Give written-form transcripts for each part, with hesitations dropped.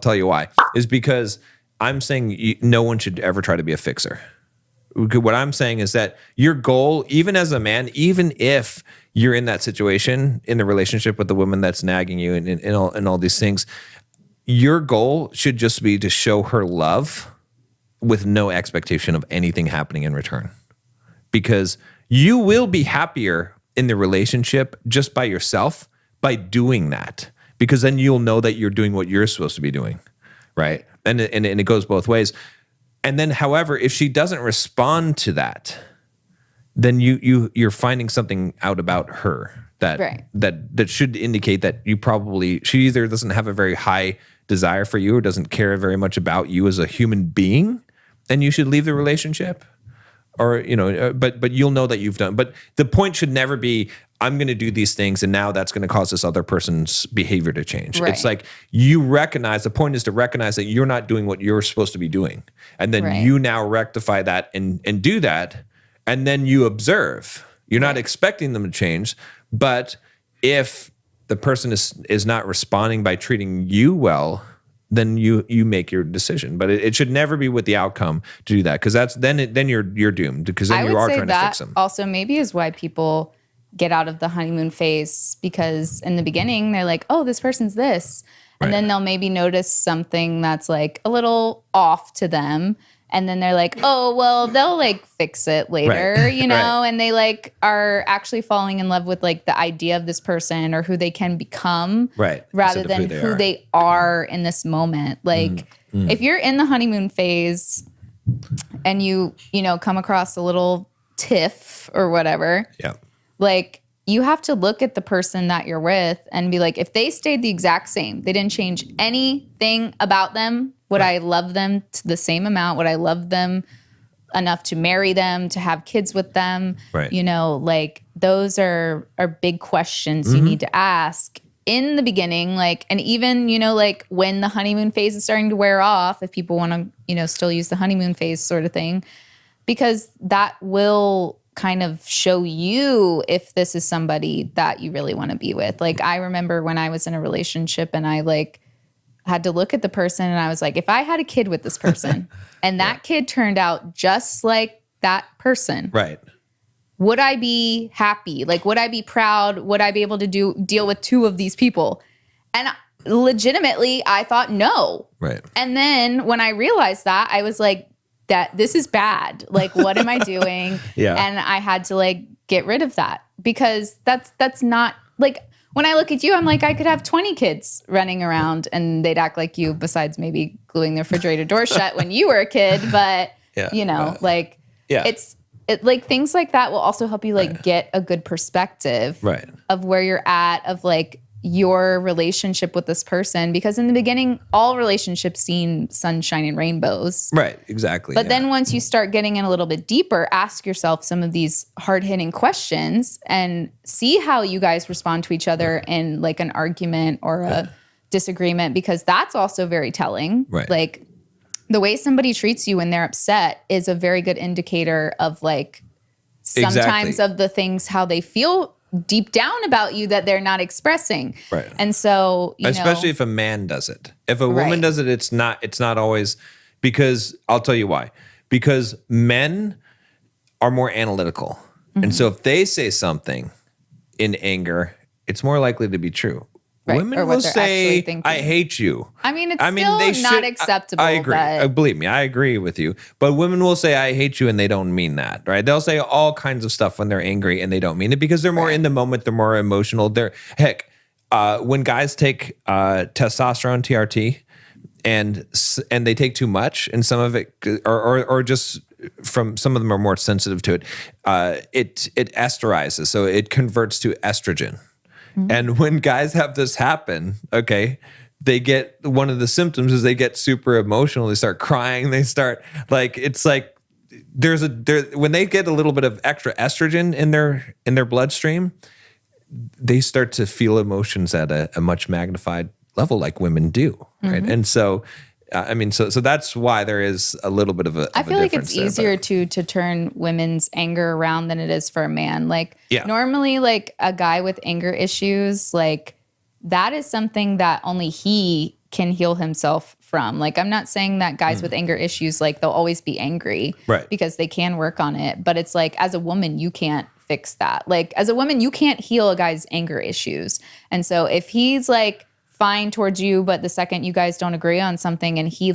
tell you why. Is because I'm saying no one should ever try to be a fixer. What I'm saying is that your goal, even as a man, even if you're in that situation in the relationship with the woman that's nagging you and all these things, your goal should just be to show her love with no expectation of anything happening in return. Because you will be happier in the relationship just by yourself by doing that. Because then you'll know that you're doing what you're supposed to be doing, right? And it goes both ways. And then, however, if she doesn't respond to that, then you're finding something out about her that should indicate that she either doesn't have a very high desire for you or doesn't care very much about you as a human being, and you should leave the relationship. Or, but you'll know that you've done. But the point should never be, I'm going to do these things and now that's going to cause this other person's behavior to change. Right. It's like the point is to recognize that you're not doing what you're supposed to be doing. And then you now rectify that and do that. And then you observe. You're not expecting them to change. But if the person is not responding by treating you well, then you make your decision. But it should never be with the outcome to do that, because then you're doomed, because then you are trying to fix them. Also maybe is why people get out of the honeymoon phase, because in the beginning they're like, oh, this person's this. And then they'll maybe notice something that's like a little off to them. And then they're like, oh, well, they'll like fix it later, and they like are actually falling in love with like the idea of this person or who they can become rather than who they are in this moment. Like if you're in the honeymoon phase and you come across a little tiff or whatever, like you have to look at the person that you're with and be like, if they stayed the exact same, they didn't change anything about them, would I love them to the same amount? Would I love them enough to marry them, to have kids with them? Like those are big questions you need to ask in the beginning. Like, and even, like when the honeymoon phase is starting to wear off, if people want to, still use the honeymoon phase sort of thing, because that will kind of show you if this is somebody that you really want to be with. Like I remember when I was in a relationship and I like had to look at the person and I was like, if I had a kid with this person and that kid turned out just like that person, would I be happy? Like, would I be proud? Would I be able to deal with two of these people? And legitimately, I thought no. And then when I realized that, I was like, that this is bad. Like, what am I doing? And I had to like get rid of that, because that's not like, when I look at you, I'm like, I could have 20 kids running around and they'd act like you, besides maybe gluing the refrigerator door shut when you were a kid. But, it's like things like that will also help you like get a good perspective of where you're at, of like your relationship with this person. Because in the beginning, all relationships seem sunshine and rainbows. Exactly. But then once you start getting in a little bit deeper, ask yourself some of these hard-hitting questions and see how you guys respond to each other in like an argument or a disagreement, because that's also very telling. Like the way somebody treats you when they're upset is a very good indicator of like sometimes of the things, how they feel deep down about you that they're not expressing. And so, especially if a man does it. If a woman does it, it's not always, because I'll tell you why. Because men are more analytical. And so if they say something in anger, it's more likely to be true. Women will say, I hate you. I mean, it's still not acceptable. I agree. Believe me, I agree with you. But women will say, I hate you, and they don't mean that, right? They'll say all kinds of stuff when they're angry, and they don't mean it, because they're more in the moment. They're more emotional. When guys take testosterone, TRT, and they take too much, and some of it, or just from some of them are more sensitive to it, it esterizes. So it converts to estrogen. And when guys have this happen, they get, one of the symptoms is they get super emotional. They start crying. They start like, it's like when they get a little bit of extra estrogen in their bloodstream, they start to feel emotions at a much magnified level, like women do, right? And so, so that's why there is a little bit of a. I feel like it's easier to turn women's anger around than it is for a man. Like normally, like a guy with anger issues, like that is something that only he can heal himself from. Like, I'm not saying that guys with anger issues, like, they'll always be angry, right? Because they can work on it. But it's like, as a woman, you can't fix that. Like, as a woman, you can't heal a guy's anger issues. And so if he's like fine towards you, but the second you guys don't agree on something and he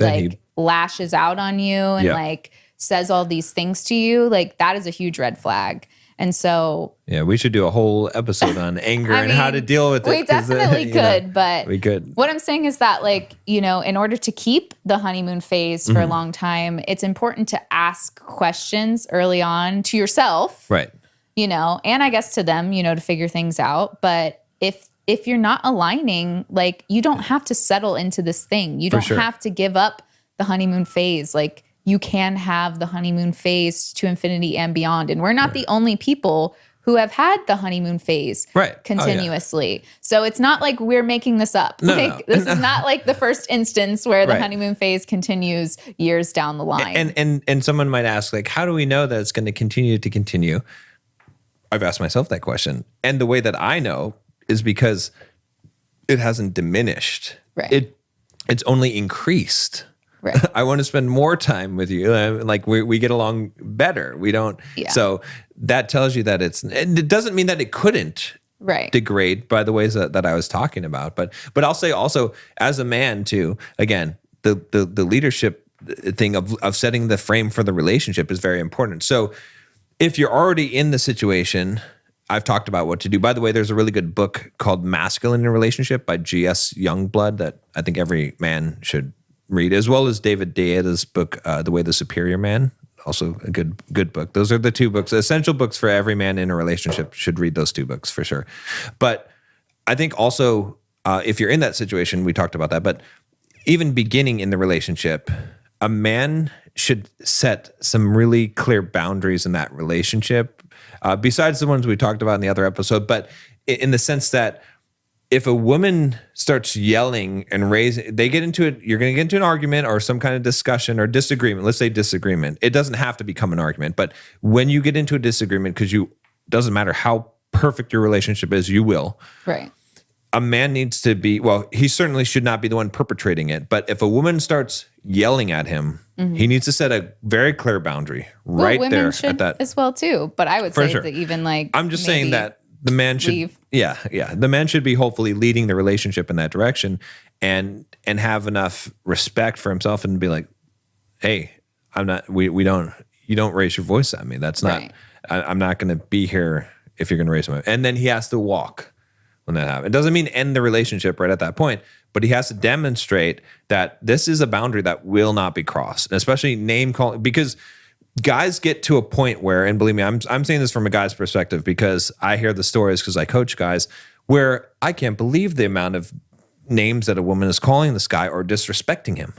lashes out on you and like says all these things to you, like, that is a huge red flag. And so, yeah, we should do a whole episode on anger and how to deal with it. We definitely could, but we could. What I'm saying is that, like, you know, in order to keep the honeymoon phase for a long time, it's important to ask questions early on to yourself, right? You know, and I guess to them, you know, to figure things out. But if you're not aligning, like, you don't have to settle into this thing. You don't have to give up the honeymoon phase. Like, you can have the honeymoon phase to infinity and beyond. And we're not the only people who have had the honeymoon phase continuously. So it's not like we're making this up. This is not like the first instance where the honeymoon phase continues years down the line. And someone might ask, like, how do we know that it's going to continue? I've asked myself that question. And the way that I know is because it hasn't diminished. Right. It's only increased. Right. I want to spend more time with you. Like, we get along better. We don't. Yeah. So that tells you that it doesn't mean that it couldn't degrade by the ways that I was talking about. But I'll say also, as a man too, again, the leadership thing of setting the frame for the relationship is very important. So if you're already in the situation, I've talked about what to do. By the way, there's a really good book called Masculine in a Relationship by G.S. Youngblood that I think every man should read, as well as David Deada's book, The Way the Superior Man, also a good book. Those are the two books, essential books for every man in a relationship. Should read those two books for sure. But I think also, if you're in that situation, we talked about that, but even beginning in the relationship, a man should set some really clear boundaries in that relationship, besides the ones we talked about in the other episode, but in the sense that if a woman starts yelling and raising, they get into it, you're going to get into an argument or some kind of discussion or disagreement. Let's say disagreement. It doesn't have to become an argument, but when you get into a disagreement, because doesn't matter how perfect your relationship is, you will. Right. A man needs to be, well, he certainly should not be the one perpetrating it, but if a woman starts yelling at him, he needs to set a very clear boundary women there should at that as well too. But I would say that even like, I'm just saying that the man should, the man should be hopefully leading the relationship in that direction and have enough respect for himself and be like, hey, I'm not, you don't raise your voice at me. That's not, I'm not going to be here if you're going to raise my, and then he has to walk when that happens. It doesn't mean end the relationship right at that point, but he has to demonstrate that this is a boundary that will not be crossed, especially name calling, because guys get to a point where, and believe me, I'm saying this from a guy's perspective because I hear the stories because I coach guys where I can't believe the amount of names that a woman is calling this guy or disrespecting him,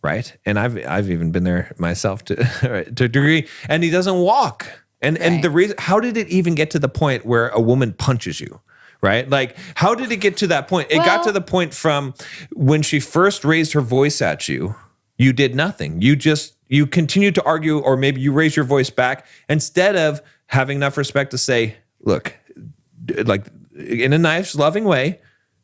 right? And I've even been there myself to a degree, and he doesn't walk. And the reason, how did it even get to the point where a woman punches you? Right? Like, how did it get to that point? It got to the point from when she first raised her voice at you, you did nothing. You continued to argue, or maybe you raised your voice back instead of having enough respect to say, look, like in a nice, loving way,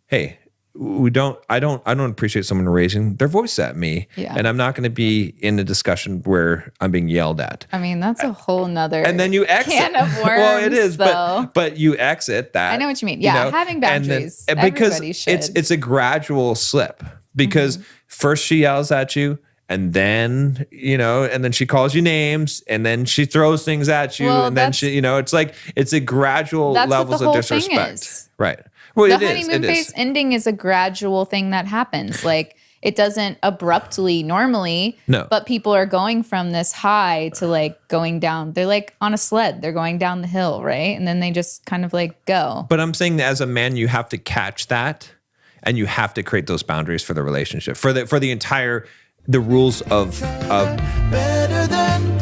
hey, I don't appreciate someone raising their voice at me. Yeah. And I'm not going to be in a discussion where I'm being yelled at. I mean, that's a whole nother and then you exit. Can of worms. Well, it is, but you exit that. I know what you mean. Yeah, having boundaries. And because it's a gradual slip. Because first she yells at you, and then, and then she calls you names, and then she throws things at you, and then she, it's like, it's a gradual levels of disrespect. Right. Well, the honeymoon phase ending is a gradual thing that happens. Like, it doesn't abruptly normally, but people are going from this high to like going down. They're like on a sled. They're going down the hill, right? And then they just kind of like go. But I'm saying that as a man, you have to catch that, and you have to create those boundaries for the relationship, for the entire, the rules of better than